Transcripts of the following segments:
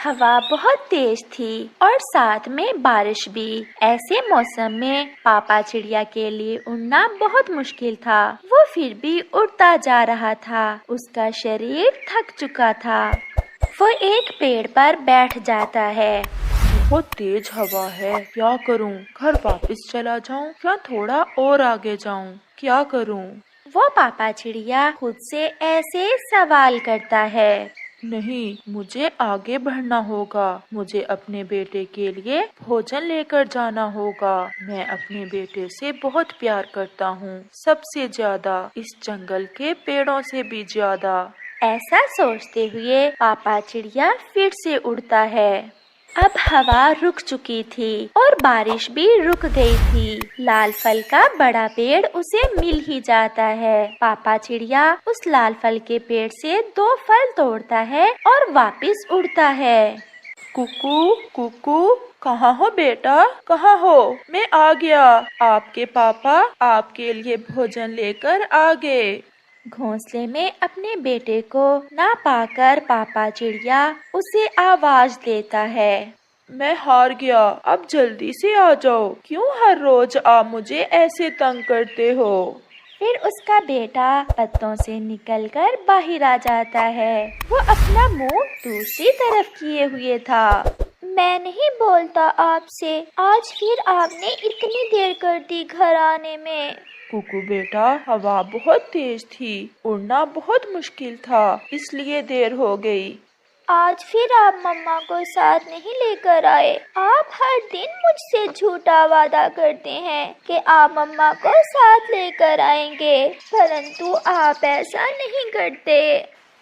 हवा बहुत तेज थी और साथ में बारिश भी। ऐसे मौसम में पापा चिड़िया के लिए उड़ना बहुत मुश्किल था। वो फिर भी उड़ता जा रहा था। उसका शरीर थक चुका था। वो एक पेड़ पर बैठ जाता है। बहुत तेज हवा है, क्या करूं? घर वापस चला जाऊं या थोड़ा और आगे जाऊं? क्या करूं? वो पापा चिड़िया खुद से ऐसे सवाल करता है। नहीं, मुझे आगे बढ़ना होगा। मुझे अपने बेटे के लिए भोजन लेकर जाना होगा। मैं अपने बेटे से बहुत प्यार करता हूँ, सबसे ज्यादा, इस जंगल के पेड़ों से भी ज्यादा। ऐसा सोचते हुए पापा चिड़िया फिर से उड़ता है। अब हवा रुक चुकी थी और बारिश भी रुक गई थी। लाल फल का बड़ा पेड़ उसे मिल ही जाता है। पापा चिड़िया उस लाल फल के पेड़ से 2 फल तोड़ता है और वापस उड़ता है। कुकू कुकू, कहाँ हो बेटा, कहाँ हो? मैं आ गया। आपके पापा आपके लिए भोजन लेकर आ गए। घोंसले में अपने बेटे को ना पाकर पापा चिड़िया उसे आवाज देता है। मैं हार गया, अब जल्दी से आ जाओ। क्यों हर रोज आप मुझे ऐसे तंग करते हो? फिर उसका बेटा पत्तों से निकलकर बाहर आ जाता है। वो अपना मुंह दूसरी तरफ किए हुए था। मैं नहीं बोलता आपसे, आज फिर आपने इतनी देर कर दी घर आने में। कुकू बेटा, हवा बहुत तेज थी, उड़ना बहुत मुश्किल था, इसलिए देर हो गई। आज फिर आप मम्मा को साथ नहीं लेकर आए। आप हर दिन मुझसे झूठा वादा करते हैं कि आप मम्मा को साथ लेकर आएंगे, परंतु आप ऐसा नहीं करते।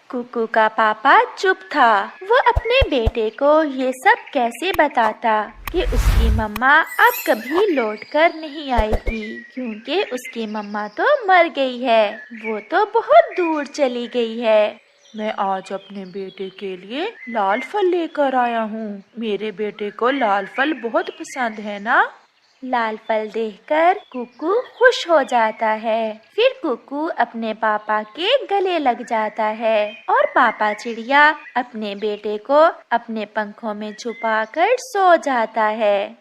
कुकू का पापा चुप था। वो अपने बेटे को ये सब कैसे बताता कि उसकी मम्मा अब कभी लौट कर नहीं आएगी, क्योंकि उसकी मम्मा तो मर गई है। वो तो बहुत दूर चली गई है। मैं आज अपने बेटे के लिए लाल फल लेकर आया हूँ। मेरे बेटे को लाल फल बहुत पसंद है ना? लाल फल देखकर कुकू खुश हो जाता है। फिर कुकू अपने पापा के गले लग जाता है और पापा चिड़िया अपने बेटे को अपने पंखों में छुपाकर सो जाता है।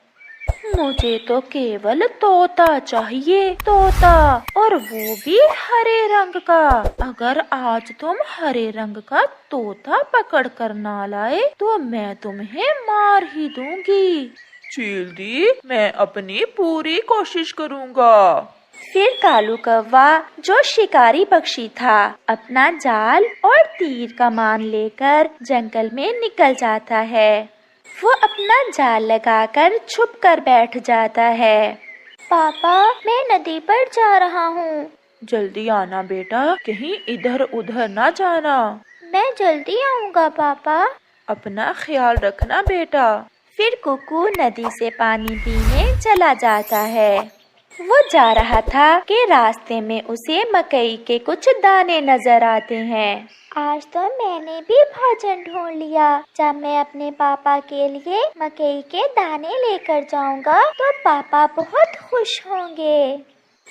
मुझे तो केवल तोता चाहिए, तोता, और वो भी हरे रंग का। अगर आज तुम हरे रंग का तोता पकड़ कर ना लाए तो मैं तुम्हें मार ही दूंगी। चील दी, मैं अपनी पूरी कोशिश करूँगा। फिर कालू कौवा, जो शिकारी पक्षी था, अपना जाल और तीर कमान लेकर जंगल में निकल जाता है। वो अपना जाल लगाकर छुप कर बैठ जाता है। पापा, मैं नदी पर जा रहा हूँ। जल्दी आना बेटा, कहीं इधर उधर ना जाना। मैं जल्दी आऊँगा पापा। अपना ख्याल रखना बेटा। फिर कुकू नदी से पानी पीने चला जाता है। वो जा रहा था कि रास्ते में उसे मकई के कुछ दाने नजर आते हैं। आज तो मैंने भी भोजन ढूंढ लिया। जब मैं अपने पापा के लिए मकई के दाने लेकर जाऊंगा तो पापा बहुत खुश होंगे।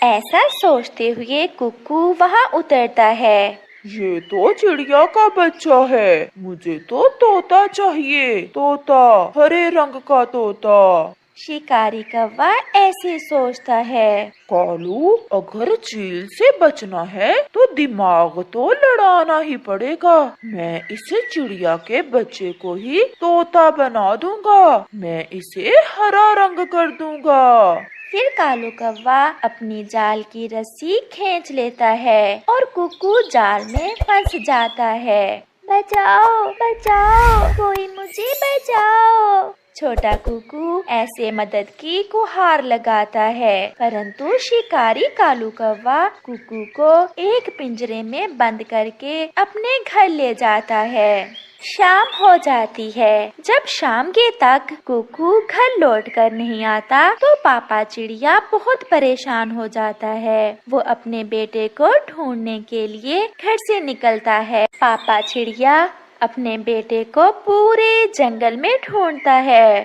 ऐसा सोचते हुए कुकू वहाँ उतरता है। ये तो चिड़िया का बच्चा है, मुझे तो तोता चाहिए, तोता, हरे रंग का तोता। शिकारी कौवा ऐसे सोचता है। कालू, अगर चील से बचना है तो दिमाग तो लड़ाना ही पड़ेगा। मैं इसे चिड़िया के बच्चे को ही तोता बना दूंगा। मैं इसे हरा रंग कर दूंगा। फिर कालू कौवा अपनी जाल की रस्सी खींच लेता है और कुकू जाल में फंस जाता है। बचाओ, बचाओ, कोई मुझे बचाओ। छोटा कुकू ऐसे मदद की गुहार लगाता है, परंतु शिकारी कालू कौवा कुकू को एक पिंजरे में बंद करके अपने घर ले जाता है। शाम हो जाती है। जब शाम के तक कुकू घर लौट कर नहीं आता तो पापा चिड़िया बहुत परेशान हो जाता है। वो अपने बेटे को ढूंढने के लिए घर से निकलता है। पापा चिड़िया अपने बेटे को पूरे जंगल में ढूंढता है।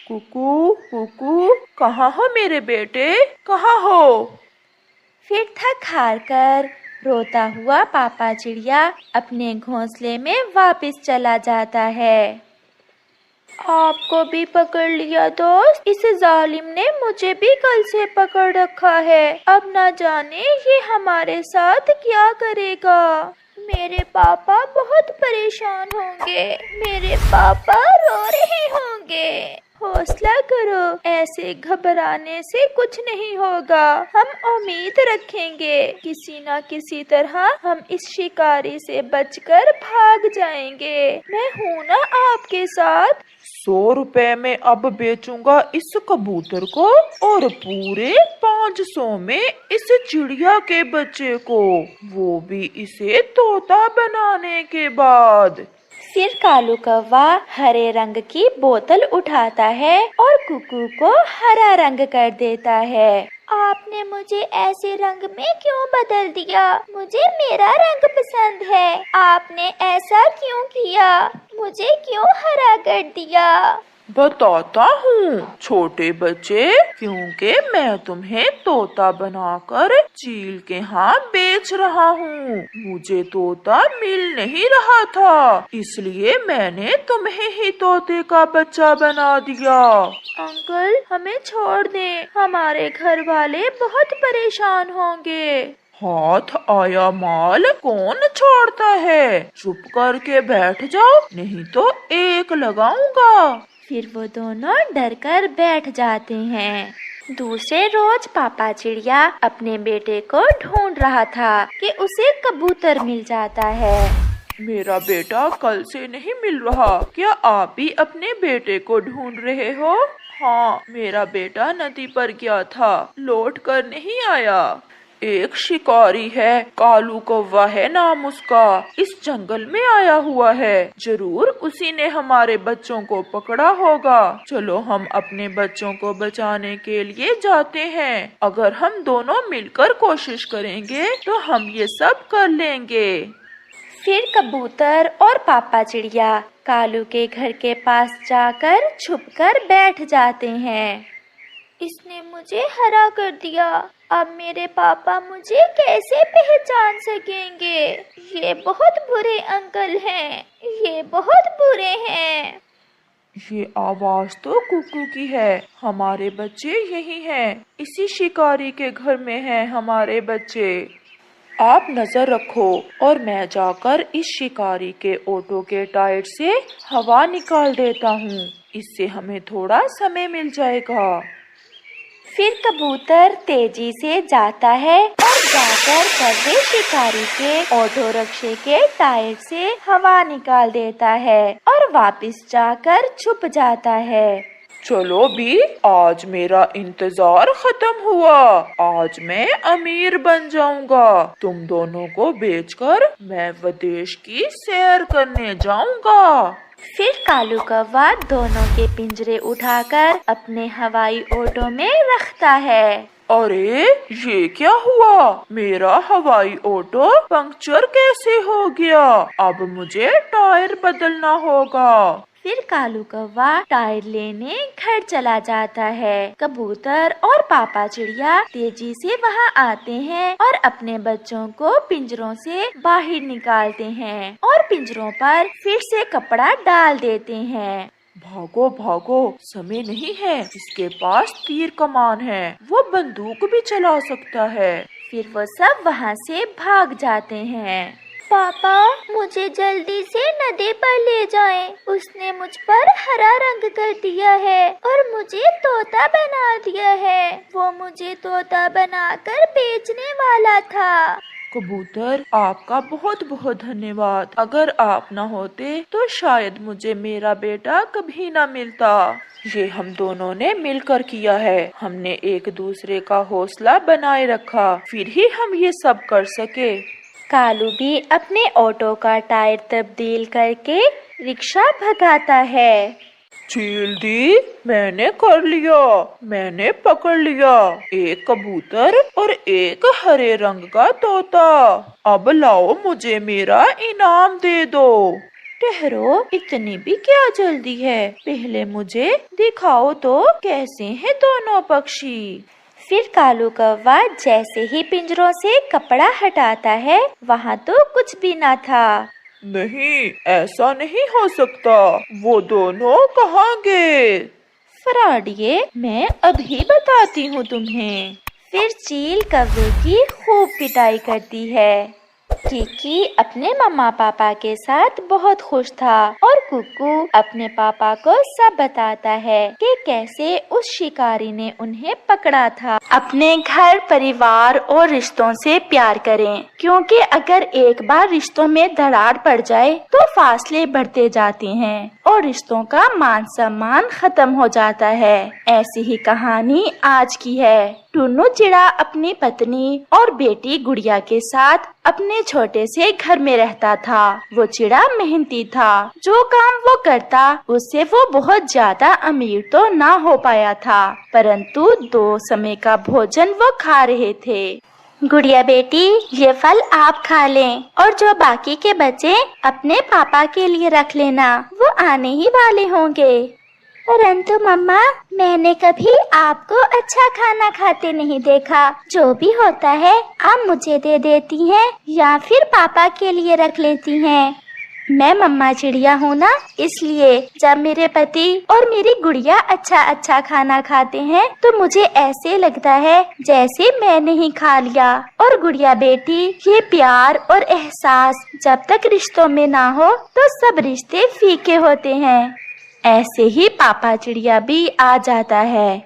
कुकू कुकू, कहाँ हो मेरे बेटे, कहाँ हो? फिर थक हार कर रोता हुआ पापा चिड़िया अपने घोंसले में वापस चला जाता है। आपको भी पकड़ लिया दोस्त। इस जालिम ने मुझे भी कल से पकड़ रखा है। अब ना जाने ये हमारे साथ क्या करेगा। मेरे पापा बहुत परेशान होंगे। मेरे पापा रो रहे होंगे। हौसला करो, ऐसे घबराने से कुछ नहीं होगा। हम उम्मीद रखेंगे, किसी न किसी तरह हम इस शिकारी से बचकर भाग जाएंगे। मैं हूँ ना आपके साथ। 100 रुपए में अब बेचूंगा इस कबूतर को और पूरे 500 में इस चिड़िया के बच्चे को, वो भी इसे तोता बनाने के बाद। फिर कालू कौवा हरे रंग की बोतल उठाता है और कुकू को हरा रंग कर देता है। आपने मुझे ऐसे रंग में क्यों बदल दिया? मुझे मेरा रंग पसंद है। आपने ऐसा क्यों किया? मुझे क्यों हरा कर दिया? बताता हूँ छोटे बच्चे, क्योंकि मैं तुम्हें तोता बनाकर चील के यहाँ बेच रहा हूँ। मुझे तोता मिल नहीं रहा था, इसलिए मैंने तुम्हें ही तोते का बच्चा बना दिया। अंकल, हमें छोड़ दें, हमारे घर वाले बहुत परेशान होंगे। हाथ आया माल कौन छोड़ता है? चुप करके बैठ जाओ, नहीं तो एक लगाऊंगा। फिर वो दोनों डरकर बैठ जाते हैं। दूसरे रोज पापा चिड़िया अपने बेटे को ढूंढ रहा था कि उसे कबूतर मिल जाता है। मेरा बेटा कल से नहीं मिल रहा, क्या आप भी अपने बेटे को ढूंढ रहे हो? हाँ, मेरा बेटा नदी पर गया था, लौट कर नहीं आया। एक शिकारी है, कालू कौवा है नाम उसका, इस जंगल में आया हुआ है। जरूर उसी ने हमारे बच्चों को पकड़ा होगा। चलो हम अपने बच्चों को बचाने के लिए जाते हैं। अगर हम दोनों मिलकर कोशिश करेंगे तो हम ये सब कर लेंगे। फिर कबूतर और पापा चिड़िया कालू के घर के पास जाकर छुपकर बैठ जाते हैं। इसने मुझे हरा कर दिया, अब मेरे पापा मुझे कैसे पहचान सकेंगे? ये बहुत बुरे अंकल हैं, ये बहुत बुरे हैं। ये आवाज तो कुकू की है, हमारे बच्चे यही हैं, इसी शिकारी के घर में हैं हमारे बच्चे। आप नजर रखो और मैं जाकर इस शिकारी के ऑटो के टायर से हवा निकाल देता हूँ, इससे हमें थोड़ा समय मिल जाएगा। फिर कबूतर तेजी से जाता है और जाकर कौवे शिकारी के ऑटो रिक्शे के टायर से हवा निकाल देता है और वापस जाकर छुप जाता है। चलो भी, आज मेरा इंतजार खत्म हुआ। आज मैं अमीर बन जाऊंगा। तुम दोनों को बेचकर मैं विदेश की सैर करने जाऊंगा। फिर कालू कौवा दोनों के पिंजरे उठाकर अपने हवाई ऑटो में रखता है। अरे ये क्या हुआ? मेरा हवाई ऑटो पंक्चर कैसे हो गया? अब मुझे टायर बदलना होगा। फिर कालू कौवा टायर लेने घर चला जाता है। कबूतर और पापा चिड़िया तेजी से वहाँ आते हैं और अपने बच्चों को पिंजरों से बाहर निकालते हैं और पिंजरों पर फिर से कपड़ा डाल देते हैं। भागो भागो, समय नहीं है, इसके पास तीर कमान है, वो बंदूक भी चला सकता है। फिर वो सब वहाँ से भाग जाते हैं। पापा, मुझे जल्दी से नदी पर ले जाएं। उसने मुझ पर हरा रंग कर दिया है और मुझे तोता बना दिया है। वो मुझे तोता बनाकर बेचने वाला था। कबूतर, आपका बहुत बहुत धन्यवाद। अगर आप न होते तो शायद मुझे मेरा बेटा कभी न मिलता। ये हम दोनों ने मिलकर किया है। हमने एक दूसरे का हौसला बनाए रखा, फिर ही हम ये सब कर सके। कालू भी अपने ऑटो का टायर तब्दील करके रिक्शा भगाता है। चील दी, मैंने कर लिया, मैंने पकड़ लिया एक कबूतर और एक हरे रंग का तोता। अब लाओ, मुझे मेरा इनाम दे दो। ठहरो, इतनी भी क्या जल्दी है? पहले मुझे दिखाओ तो कैसे हैं दोनों पक्षी। फिर कालू कौवा जैसे ही पिंजरों से कपड़ा हटाता है, वहाँ तो कुछ भी न था। नहीं, ऐसा नहीं हो सकता। वो दोनों कहाँ गए? फ्रॉडिये, मैं अभी बताती हूँ तुम्हें। फिर चील कव्वे की खूब पिटाई करती है। किकी अपने मम्मा पापा के साथ बहुत खुश था और कुकू अपने पापा को सब बताता है कि कैसे उस शिकारी ने उन्हें पकड़ा था। अपने घर परिवार और रिश्तों से प्यार करें, क्योंकि अगर एक बार रिश्तों में दरार पड़ जाए तो फासले बढ़ते जाते हैं और रिश्तों का मान सम्मान खत्म हो जाता है। ऐसी ही कहानी आज की है। टुन्नू चिड़ा अपनी पत्नी और बेटी गुड़िया के साथ अपने छोटे से घर में रहता था। वो चिड़ा मेहनती था। जो काम वो करता उससे वो बहुत ज्यादा अमीर तो ना हो पाया था, परंतु 2 समय का भोजन वो खा रहे थे। गुड़िया बेटी, ये फल आप खा लें और जो बाकी के बचे अपने पापा के लिए रख लेना, वो आने ही वाले होंगे। परंतु मम्मा, मैंने कभी आपको अच्छा खाना खाते नहीं देखा। जो भी होता है आप मुझे दे देती हैं या फिर पापा के लिए रख लेती हैं। मैं मम्मा चिड़िया हूँ ना, इसलिए जब मेरे पति और मेरी गुड़िया अच्छा खाना खाते हैं तो मुझे ऐसे लगता है जैसे मैंने ही खा लिया। और गुड़िया बेटी, ये प्यार और एहसास जब तक रिश्तों में ना हो तो सब रिश्ते फीके होते हैं। ऐसे ही पापा चिड़िया भी आ जाता है।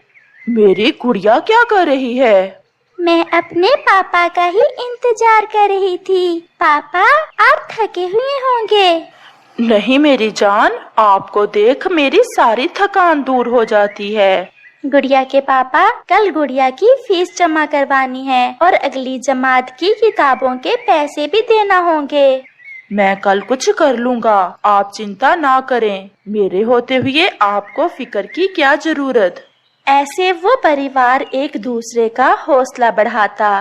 मेरी गुड़िया क्या कर रही है? मैं अपने पापा का ही इंतजार कर रही थी। पापा, आप थके हुए होंगे। नहीं मेरी जान, आपको देख मेरी सारी थकान दूर हो जाती है। गुड़िया के पापा, कल गुड़िया की फीस जमा करवानी है और अगली जमात की किताबों के पैसे भी देना होंगे। मैं कल कुछ कर लूँगा, आप चिंता ना करें। मेरे होते हुए आपको फिक्र की क्या जरूरत। ऐसे वो परिवार एक दूसरे का हौसला बढ़ाता।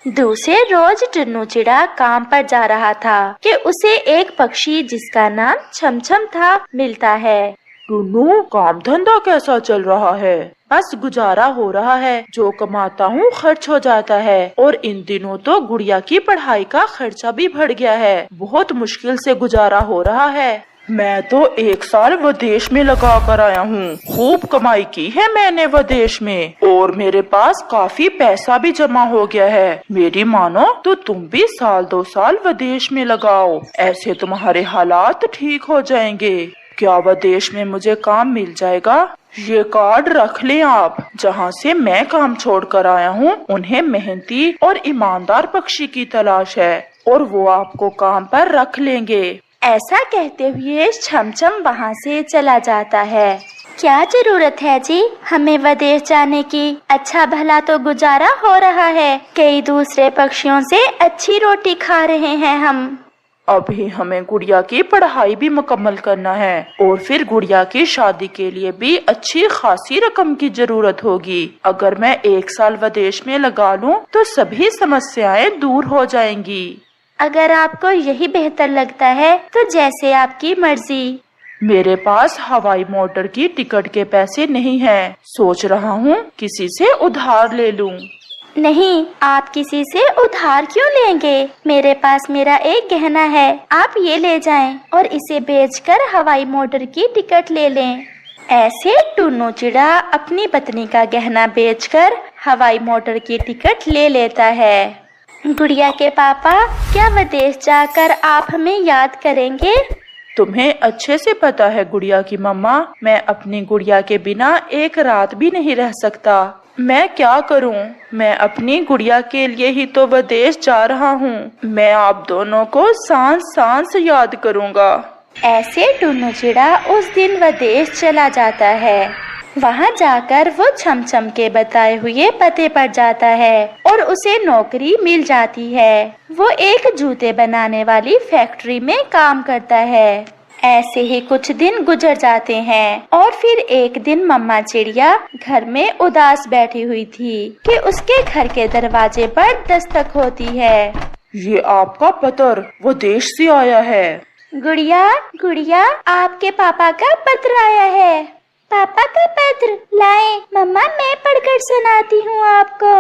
दूसरे रोज टुन्नू चिड़ा काम पर जा रहा था कि उसे एक पक्षी जिसका नाम छमछम था मिलता है। टुन्नू, काम धंधा कैसा चल रहा है? बस गुजारा हो रहा है। जो कमाता हूँ खर्च हो जाता है और इन दिनों तो गुड़िया की पढ़ाई का खर्चा भी बढ़ गया है। बहुत मुश्किल से गुजारा हो रहा है। मैं तो 1 साल विदेश में लगा कर आया हूँ। खूब कमाई की है मैंने विदेश में और मेरे पास काफी पैसा भी जमा हो गया है। मेरी मानो तो तुम भी 1-2 साल विदेश में लगाओ, ऐसे तुम्हारे हालात ठीक हो जाएंगे। क्या विदेश में मुझे काम मिल जाएगा? ये कार्ड रख लें आप। जहाँ से मैं काम छोड़ कर आया हूँ उन्हें मेहनती और ईमानदार पक्षी की तलाश है और वो आपको काम पर रख लेंगे। ऐसा कहते हुए छमछम वहाँ से चला जाता है। क्या जरूरत है जी हमें विदेश जाने की? अच्छा भला तो गुजारा हो रहा है। कई दूसरे पक्षियों से अच्छी रोटी खा रहे हैं हम। अभी हमें गुड़िया की पढ़ाई भी मुकम्मल करना है और फिर गुड़िया की शादी के लिए भी अच्छी खासी रकम की जरूरत होगी। अगर मैं 1 साल विदेश में लगा लूं तो सभी समस्याएं दूर हो जाएंगी। अगर आपको यही बेहतर लगता है तो जैसे आपकी मर्जी। मेरे पास हवाई मोटर की टिकट के पैसे नहीं हैं। सोच रहा हूँ किसी से उधार ले लूं। नहीं, आप किसी से उधार क्यों लेंगे? मेरे पास मेरा एक गहना है, आप ये ले जाएं और इसे बेचकर हवाई मोटर की टिकट ले लें। ऐसे टुन्नू चिड़ा अपनी पत्नी का गहना बेचकर हवाई मोटर की टिकट ले लेता है। गुड़िया के पापा, क्या विदेश जाकर आप हमें याद करेंगे? तुम्हें अच्छे से पता है गुड़िया की मम्मा, मैं अपनी गुड़िया के बिना एक रात भी नहीं रह सकता। मैं क्या करूं? मैं अपनी गुड़िया के लिए ही तो विदेश जा रहा हूं। मैं आप दोनों को सांस सांस याद करूंगा। ऐसे टुन्नू चिड़ा उस दिन विदेश चला जाता है। वहां जाकर वो छमछम के बताए हुए पते पर जाता है और उसे नौकरी मिल जाती है। वो एक जूते बनाने वाली फैक्ट्री में काम करता है। ऐसे ही कुछ दिन गुजर जाते हैं और फिर एक दिन मम्मा चिड़िया घर में उदास बैठी हुई थी कि उसके घर के दरवाजे पर दस्तक होती है। ये आपका पत्र विदेश से आया है। गुड़िया, गुड़िया, आपके पापा का पत्र आया है। पापा का पत्र लाएं, मम्मा मैं पढ़कर सुनाती हूँ आपको।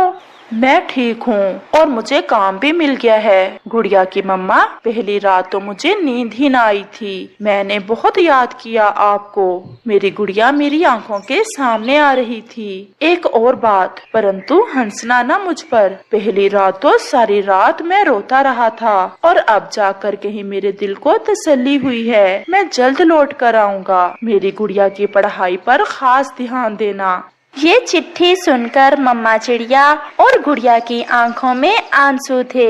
मैं ठीक हूँ और मुझे काम भी मिल गया है। गुड़िया की मम्मा, पहली रात तो मुझे नींद ही ना आई थी। मैंने बहुत याद किया आपको। मेरी गुड़िया मेरी आंखों के सामने आ रही थी। एक और बात, परंतु हंसना ना मुझ पर। पहली रात तो सारी रात मैं रोता रहा था और अब जाकर कहीं मेरे दिल को तसल्ली हुई है। मैं जल्द लौट कर आऊँगा। मेरी गुड़िया की पढ़ाई पर खास ध्यान देना। ये चिट्ठी सुनकर मम्मा चिड़िया और गुड़िया की आंखों में आंसू थे।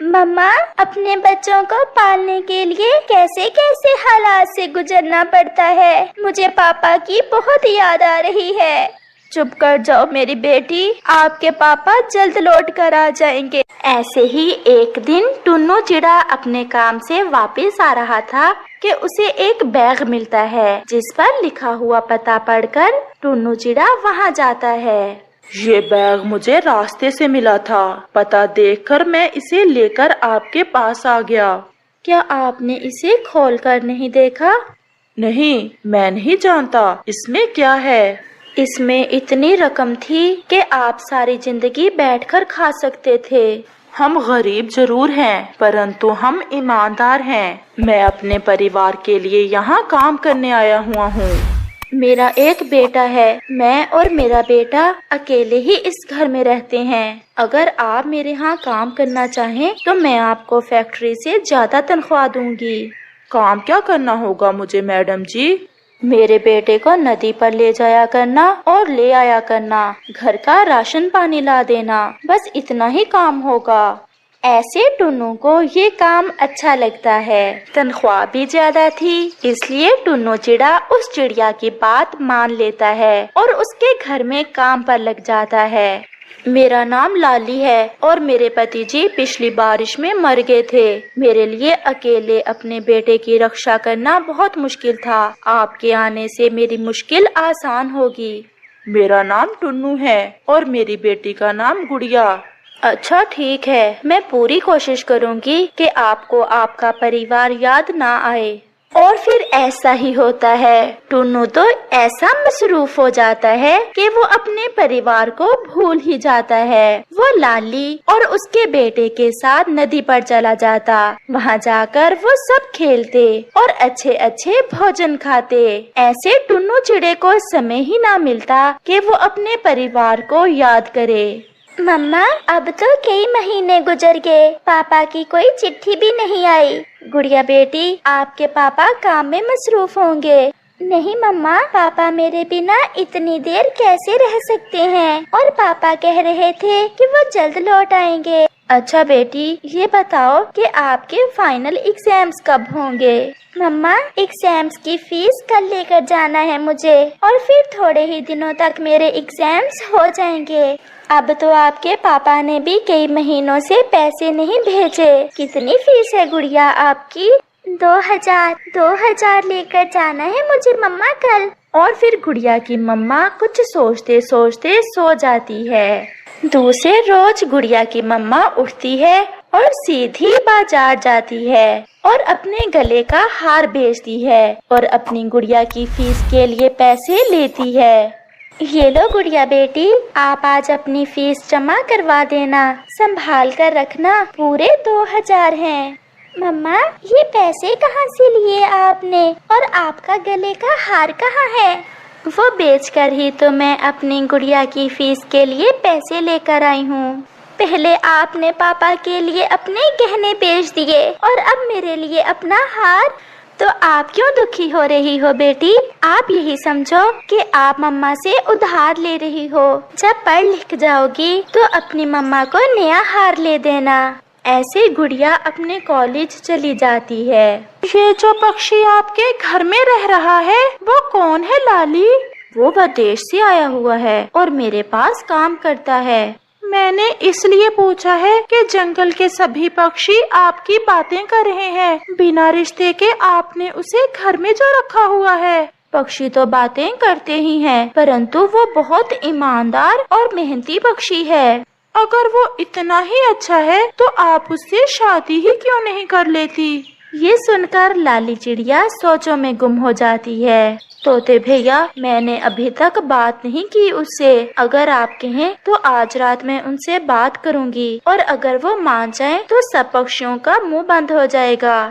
मम्मा, अपने बच्चों को पालने के लिए कैसे कैसे हालात से गुजरना पड़ता है। मुझे पापा की बहुत याद आ रही है। चुप कर जाओ मेरी बेटी, आपके पापा जल्द लौट कर आ जाएंगे। ऐसे ही एक दिन टुन्नू चिड़ा अपने काम से वापस आ रहा था कि उसे एक बैग मिलता है जिस पर लिखा हुआ पता पढ़कर टुन्नू चिड़ा वहाँ जाता है। ये बैग मुझे रास्ते से मिला था। पता देखकर मैं इसे लेकर आपके पास आ गया। क्या आपने इसे खोलकर नहीं देखा? नहीं, मैं नहीं जानता इसमें क्या है। इसमें इतनी रकम थी कि आप सारी जिंदगी बैठकर खा सकते थे। हम गरीब जरूर हैं, परंतु हम ईमानदार हैं। मैं अपने परिवार के लिए यहाँ काम करने आया हुआ हूँ। मेरा एक बेटा है। मैं और मेरा बेटा अकेले ही इस घर में रहते हैं। अगर आप मेरे यहाँ काम करना चाहें तो मैं आपको फैक्ट्री से ज्यादा तनख्वाह दूंगी। काम क्या करना होगा मुझे मैडम जी? मेरे बेटे को नदी पर ले जाया करना और ले आया करना, घर का राशन पानी ला देना, बस इतना ही काम होगा। ऐसे टुन्नू को ये काम अच्छा लगता है। तनख्वाह भी ज्यादा थी, इसलिए टुन्नू चिड़ा उस चिड़िया की बात मान लेता है और उसके घर में काम पर लग जाता है। मेरा नाम लाली है और मेरे पति जी पिछली बारिश में मर गए थे। मेरे लिए अकेले अपने बेटे की रक्षा करना बहुत मुश्किल था। आपके आने से मेरी मुश्किल आसान होगी। मेरा नाम टुन्नू है और मेरी बेटी का नाम गुड़िया। अच्छा ठीक है, मैं पूरी कोशिश करूंगी कि आपको आपका परिवार याद ना आए। और फिर ऐसा ही होता है। टुन्नू तो ऐसा मसरूफ हो जाता है कि वो अपने परिवार को भूल ही जाता है। वो लाली और उसके बेटे के साथ नदी पर चला जाता। वहाँ जाकर वो सब खेलते और अच्छे अच्छे भोजन खाते। ऐसे टुन्नू चिड़े को समय ही ना मिलता कि वो अपने परिवार को याद करे। मम्मा, अब तो कई महीने गुजर गए, पापा की कोई चिट्ठी भी नहीं आई। गुड़िया बेटी, आपके पापा काम में मसरूफ होंगे। नहीं मम्मा, पापा मेरे बिना इतनी देर कैसे रह सकते हैं और पापा कह रहे थे कि वो जल्द लौट आएंगे। अच्छा बेटी, ये बताओ कि आपके फाइनल एग्जाम्स कब होंगे? मम्मा, एग्जाम्स की फीस कल लेकर जाना है मुझे और फिर थोड़े ही दिनों तक मेरे एग्जाम्स हो जाएंगे। अब तो आपके पापा ने भी कई महीनों से पैसे नहीं भेजे। कितनी फीस है गुड़िया आपकी? 2000 लेकर जाना है मुझे मम्मा कल। और फिर गुड़िया की मम्मा कुछ सोचते सोचते सो जाती है। दूसरे रोज गुड़िया की मम्मा उठती है और सीधी बाजार जाती है और अपने गले का हार बेचती है और अपनी गुड़िया की फीस के लिए पैसे लेती है। ये लो गुड़िया बेटी, आप आज अपनी फीस जमा करवा देना, संभाल कर रखना, पूरे 2000 हैं। मम्मा, ये पैसे कहाँ से लिए आपने और आपका गले का हार कहाँ है? वो बेचकर ही तो मैं अपनी गुड़िया की फीस के लिए पैसे लेकर आई हूँ। पहले आपने पापा के लिए अपने गहने बेच दिए और अब मेरे लिए अपना हार। तो आप क्यों दुखी हो रही हो बेटी? आप यही समझो कि आप मम्मा से उधार ले रही हो। जब पढ़ लिख जाओगी तो अपनी मम्मा को नया हार ले देना। ऐसे गुड़िया अपने कॉलेज चली जाती है। ये जो पक्षी आपके घर में रह रहा है वो कौन है लाली? वो विदेश से आया हुआ है और मेरे पास काम करता है। मैंने इसलिए पूछा है कि जंगल के सभी पक्षी आपकी बातें कर रहे हैं। बिना रिश्ते के आपने उसे घर में जो रखा हुआ है। पक्षी तो बातें करते ही हैं, परंतु वो बहुत ईमानदार और मेहनती पक्षी है। अगर वो इतना ही अच्छा है तो आप उससे शादी ही क्यों नहीं कर लेती? ये सुनकर लाली चिड़िया सोचों में गुम हो जाती है। तोते भैया, मैंने अभी तक बात नहीं की उससे। अगर आप कहें तो आज रात मैं उनसे बात करूंगी और अगर वो मान जाएं तो सब पक्षियों का मुंह बंद हो जाएगा।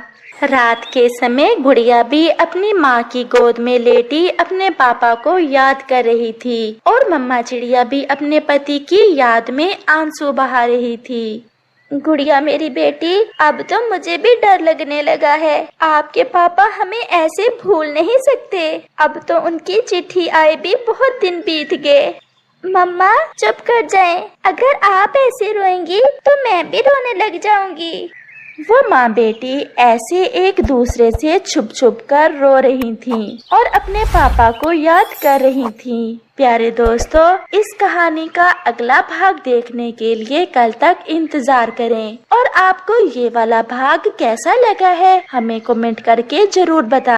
रात के समय गुड़िया भी अपनी माँ की गोद में लेटी अपने पापा को याद कर रही थी और मम्मा चिड़िया भी अपने पति की याद में आंसू बहा रही थी। गुड़िया मेरी बेटी, अब तो मुझे भी डर लगने लगा है। आपके पापा हमें ऐसे भूल नहीं सकते। अब तो उनकी चिट्ठी आए भी बहुत दिन बीत गए। मम्मा चुप कर जाएं। अगर आप ऐसे रोएंगी तो मैं भी रोने लग जाऊंगी। वो माँ बेटी ऐसे एक दूसरे से छुप छुप कर रो रही थीं और अपने पापा को याद कर रही थीं। प्यारे दोस्तों, इस कहानी का अगला भाग देखने के लिए कल तक इंतजार करें और आपको ये वाला भाग कैसा लगा है हमें कमेंट करके जरूर बताएं।